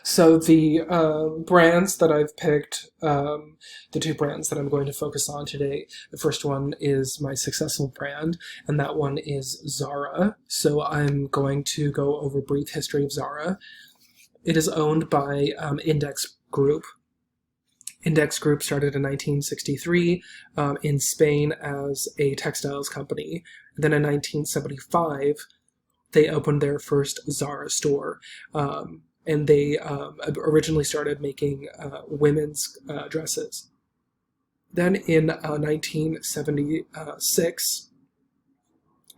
So the brands that I've picked, the two brands that I'm going to focus on today, the first one is my successful brand, and that one is Zara. So I'm going to go over a brief history of Zara. It is owned by Index Group. Index Group started in 1963 in Spain as a textiles company. Then in 1975, they opened their first Zara store. And they originally started making women's dresses. Then in 1976,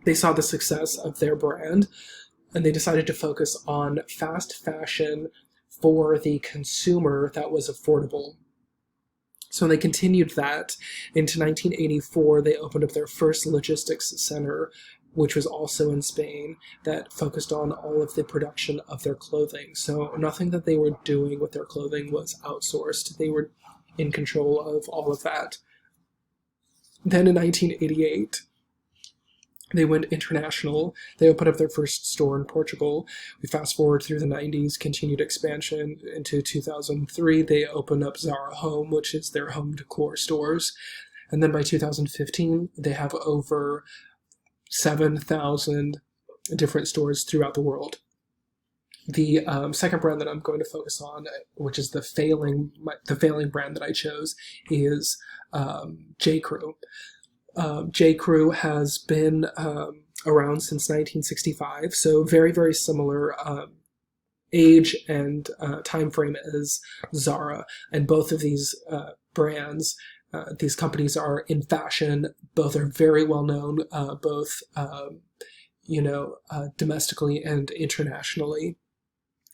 they saw the success of their brand and they decided to focus on fast fashion for the consumer that was affordable. So they continued that. Into 1984, they opened up their first logistics center, which was also in Spain, that focused on all of the production of their clothing. So nothing that they were doing with their clothing was outsourced. They were in control of all of that. Then in 1988, they went international. They opened up their first store in Portugal. We fast forward through the 90s, continued expansion into 2003. They opened up Zara Home, which is their home decor stores. And then by 2015, they have over 7,000 different stores throughout the world. The second brand that I'm going to focus on, which is the failing brand that I chose, is J. Crew. J. Crew has been around since 1965, so very, very similar age and time frame as Zara. And both of these brands, these companies are in fashion. Both are very well known, both domestically and internationally.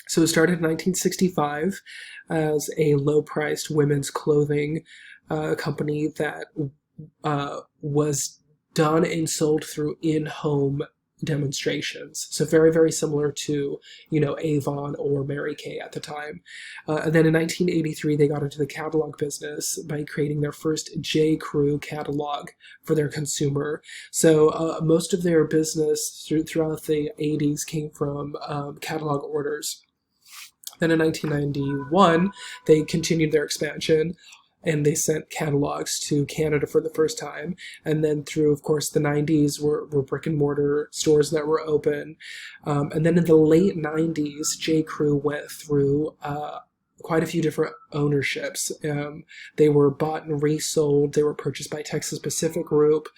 So it started in 1965 as a low-priced women's clothing company that was done and sold through in-home demonstrations. So very, very similar to, Avon or Mary Kay at the time. And then in 1983, they got into the catalog business by creating their first J. Crew catalog for their consumer. So most of their business throughout the 80s came from catalog orders. Then in 1991, they continued their expansion and they sent catalogs to Canada for the first time. And then through, of course, the 90s were brick and mortar stores that were open. And then in the late 90s, J. Crew went through quite a few different ownerships. They were bought and resold. They were purchased by Texas Pacific Group.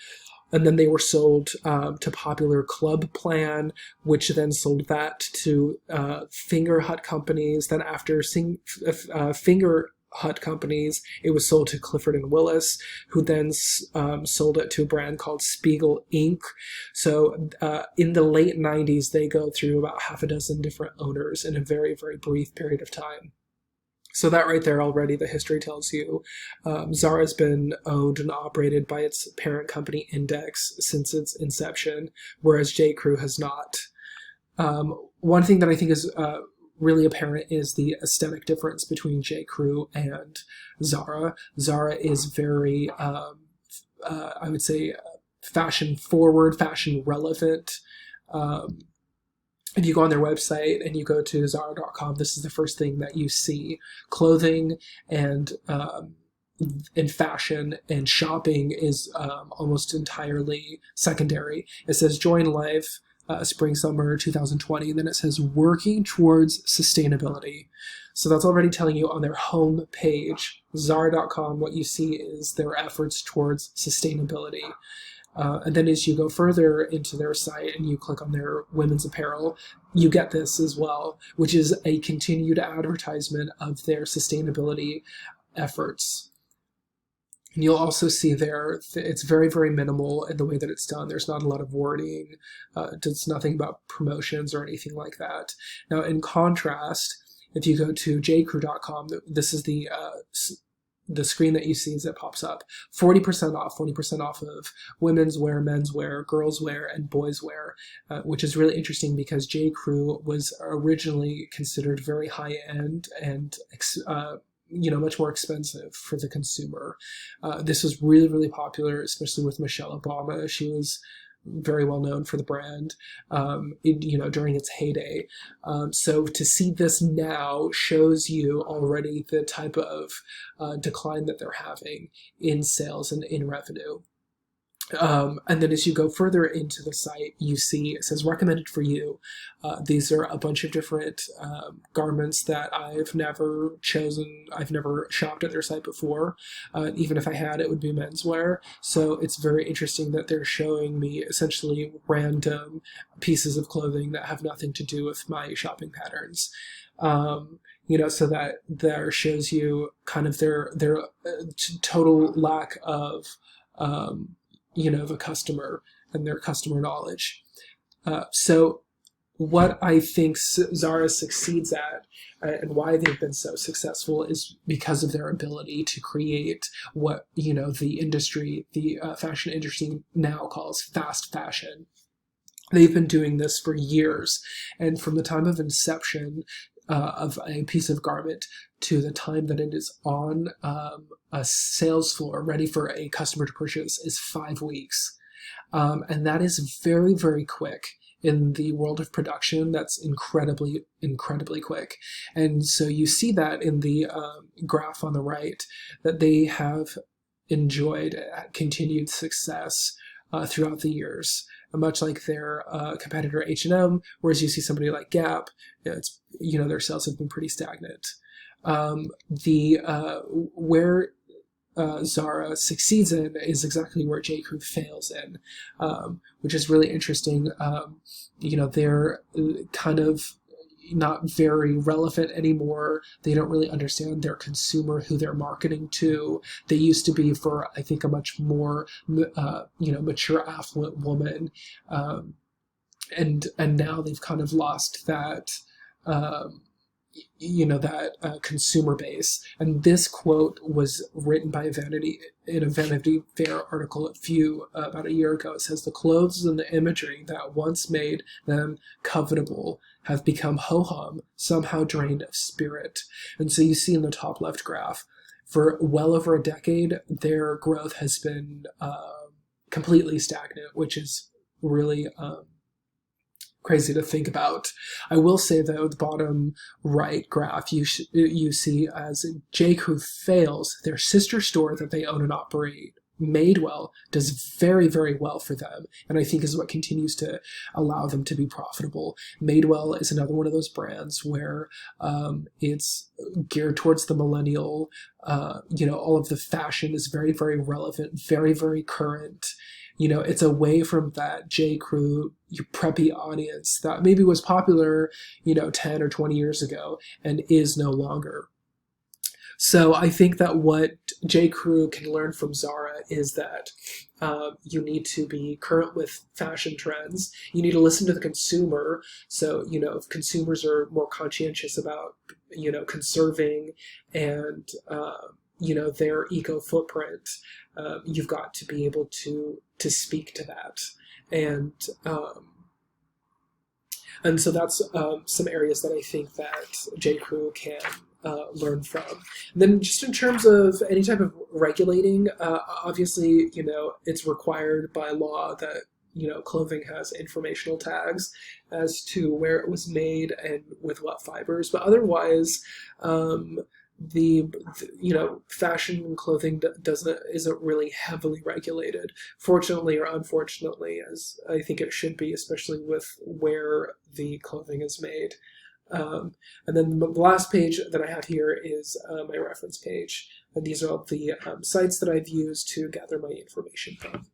And then they were sold to Popular Club Plan, which then sold that to Finger Hut companies. Then after Finger Hut companies, it was sold to Clifford and Willis, who then sold it to a brand called Spiegel Inc. So in the late 90s, they go through about half a dozen different owners in a very, very brief period of time. So that right there already, the history tells you. Zara's been owned and operated by its parent company Index since its inception, whereas J. Crew has not. One thing that I think is really apparent is the aesthetic difference between J. Crew and Zara. Zara is very, I would say, fashion forward, fashion relevant. If you go on their website and you go to Zara.com, this is the first thing that you see. Clothing and fashion and shopping is almost entirely secondary. It says join life spring summer 2020, and then it says working towards sustainability. So that's already telling you on their home page, Zara.com, what you see is their efforts towards sustainability. And then as you go further into their site and you click on their women's apparel, you get this as well, which is a continued advertisement of their sustainability efforts. And you'll also see there, it's very, very minimal in the way that it's done. There's not a lot of wording. It's nothing about promotions or anything like that. Now, in contrast, if you go to jcrew.com, this is the screen that you see as it pops up. 40% off of women's wear, men's wear, girls wear, and boys wear, which is really interesting because J. Crew was originally considered very high-end and much more expensive for the consumer. This was really, really popular, especially with Michelle Obama. She was very well known for the brand, during its heyday. So to see this now shows you already the type of decline that they're having in sales and in revenue. And then as you go further into the site, you see it says recommended for you. These are a bunch of different garments that I've never chosen. I've never shopped at their site before. Even if I had, it would be menswear. So it's very interesting that they're showing me essentially random pieces of clothing that have nothing to do with my shopping patterns. So that there shows you kind of their total lack of the customer and their customer knowledge. So what I think Zara succeeds at, and why they've been so successful, is because of their ability to create what the fashion industry now calls fast fashion. They've been doing this for years, and from the time of inception of a piece of garment to the time that it is on a sales floor ready for a customer to purchase is 5 weeks. And that is very, very quick. In the world of production, that's incredibly, incredibly quick. And so you see that in the graph on the right, that they have enjoyed continued success throughout the years, much like their competitor H&M, whereas you see somebody like Gap, their sales have been pretty stagnant. Where Zara succeeds in is exactly where J.Crew fails in, which is really interesting. They're kind of not very relevant anymore. They don't really understand their consumer, who they're marketing to. They used to be for, I think, a much more, mature, affluent woman. And now they've kind of lost that, consumer base. And this quote was written by in a Vanity Fair article about a year ago. It says, "The clothes and the imagery that once made them covetable have become ho-hum, somehow drained of spirit." And so you see in the top left graph, for well over a decade, their growth has been completely stagnant, which is really crazy to think about. I will say, though, the bottom right graph you see as J.Crew fails, their sister store that they own and operate, Madewell, does very, very well for them, and I think is what continues to allow them to be profitable. Madewell is another one of those brands where it's geared towards the millennial. All of the fashion is very, very relevant, very, very current. It's away from that J.Crew preppy audience that maybe was popular, 10 or 20 years ago and is no longer. So I think that what J.Crew can learn from Zara is that you need to be current with fashion trends. You need to listen to the consumer. So, if consumers are more conscientious about, conserving and, their eco footprint, you've got to be able to speak to that. And so that's some areas that I think that J.Crew can learn from. And then just in terms of any type of regulating, obviously, it's required by law that, clothing has informational tags as to where it was made and with what fibers. But otherwise, fashion and clothing isn't really heavily regulated, fortunately or unfortunately, as I think it should be, especially with where the clothing is made. And then the last page that I have here is my reference page, and these are all the sites that I've used to gather my information from.